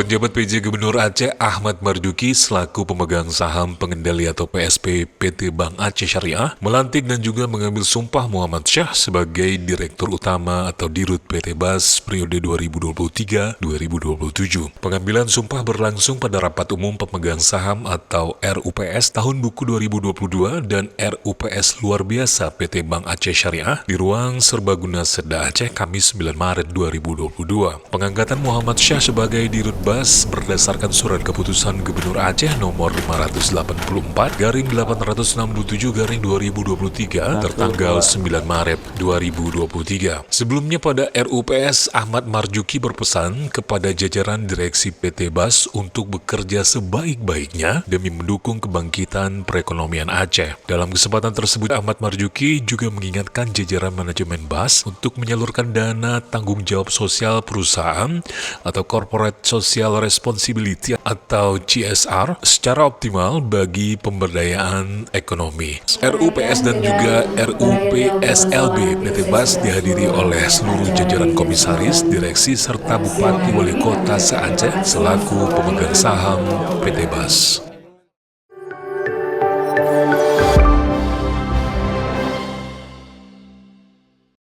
Penjabat PJ Gubernur Aceh Ahmad Marzuki selaku pemegang saham pengendali atau PSP PT Bank Aceh Syariah melantik dan juga mengambil sumpah Muhammad Syah sebagai Direktur Utama atau Dirut PT BAS periode 2023-2027. Pengambilan sumpah berlangsung pada rapat umum pemegang saham atau RUPS tahun buku 2022 dan RUPS luar biasa PT Bank Aceh Syariah di ruang Serbaguna Seda Aceh Kamis 9 Maret 2022. Pengangkatan Muhammad Syah sebagai Dirut BAS berdasarkan surat keputusan Gubernur Aceh nomor 584-867-2023 tertanggal 9 Maret 2023. Sebelumnya pada RUPS, Ahmad Marzuki berpesan kepada jajaran direksi PT BAS untuk bekerja sebaik-baiknya demi mendukung kebangkitan perekonomian Aceh. Dalam kesempatan tersebut, Ahmad Marzuki juga mengingatkan jajaran manajemen BAS untuk menyalurkan dana tanggung jawab sosial perusahaan atau Corporate Social Responsibility atau CSR secara optimal bagi pemberdayaan ekonomi. RUPS dan juga RUPSLB PT BAS dihadiri oleh seluruh jajaran komisaris, direksi, serta Bupati Wali Kota se-Aceh selaku pemegang saham PT BAS.